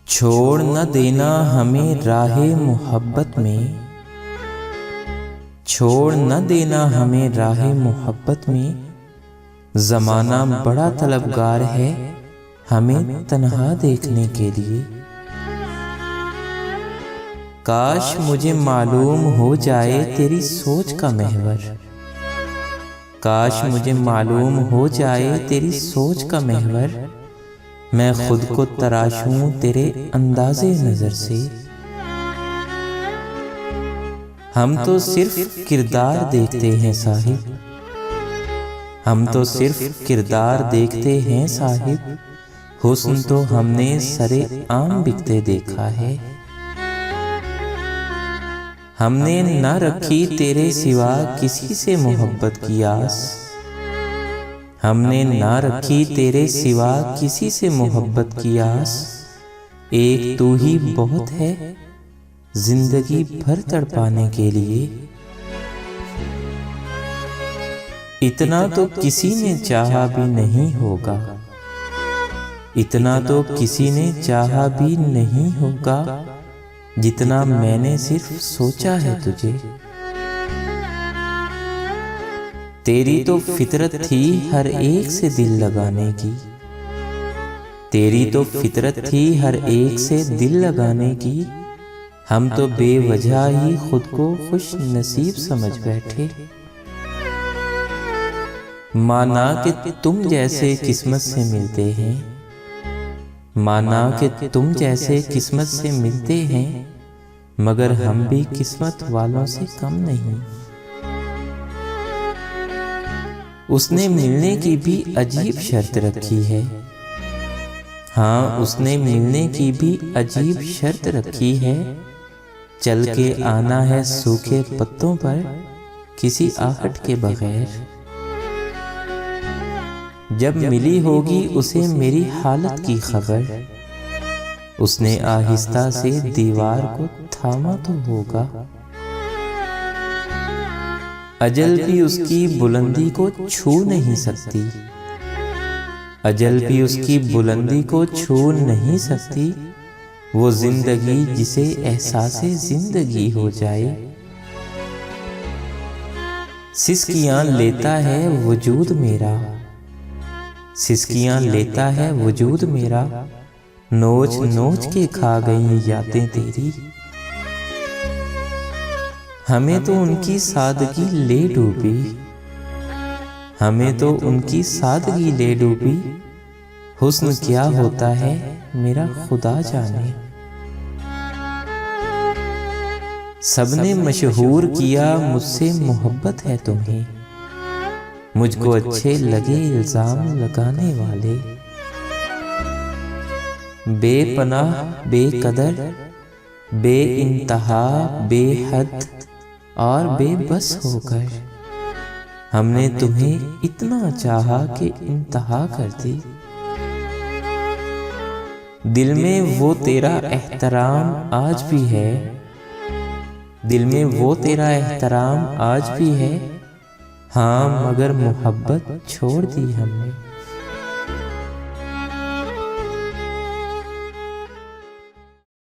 छोड़ न देना हमें राहे मोहब्बत में, छोड़ न देना हमें राहे मोहब्बत में। ज़माना बड़ा तलबगार है हमें तन्हा देखने के लिए। काश मुझे मालूम हो जाए तेरी सोच का महवर, काश मुझे मालूम हो जाए तेरी सोच का महवर। मैं खुद को तराशूं तेरे अंदाज़े नज़र से। हम तो सिर्फ किरदार देखते हैं साहिब, हम तो सिर्फ किरदार देखते हैं साहिब। हुस्न तो हमने सरे आम बिकते देखा है। हमने न रखी तेरे सिवा किसी से मोहब्बत की आस, हमने ना रखी तेरे सिवा किसी से मोहब्बत की आस। एक तू ही बहुत है जिंदगी भर तड़पाने के लिए। इतना तो किसी ने चाहा भी नहीं होगा, इतना तो किसी ने चाहा भी नहीं होगा जितना मैंने सिर्फ सोचा है तुझे। तेरी तो फितरत थी हर एक से दिल लगाने की, तेरी तो फितरत थी हर एक से दिल लगाने की। हम तो बेवजह ही खुद को खुश नसीब समझ बैठे। माना कि तुम जैसे किस्मत से मिलते हैं, माना कि तुम जैसे किस्मत से मिलते हैं, मगर हम भी किस्मत वालों से कम नहीं। उसने मिलने की भी अजीब शर्त रखी है, हाँ उसने मिलने की भी अजीब शर्त रखी है। चल के आना है सूखे पत्तों पर किसी आहट के बगैर। जब मिली होगी उसे मेरी हालत की खबर, उसने आहिस्ता से दीवार को थामा तो होगा। अजल भी उसकी बुलंदी को छू नहीं सकती, अजल भी उसकी बुलंदी को छू नहीं सकती। वो जिंदगी जिसे एहसासे जिंदगी हो जाए। सिसकियां लेता है वजूद मेरा, सिसकियां लेता है वजूद मेरा। नोच नोच के खा गई यादें तेरी। हमें तो उनकी सादगी ले डूबी, हमें तो उनकी सादगी ले डूबी। हुस्न क्या होता है मेरा खुदा जाने। सबने मशहूर किया मुझसे मोहब्बत है तुम्हें, मुझको अच्छे लगे इल्जाम लगाने वाले। बेपनाह बेकदर बेइंतहा बेहद और बेबस होकर हमने तुम्हें इतना चाहा कि इंतहा कर दी। दिल में वो तेरा एहतराम आज भी है, दिल में वो तेरा एहतराम आज भी है। हाँ मगर मोहब्बत छोड़ दी हमने।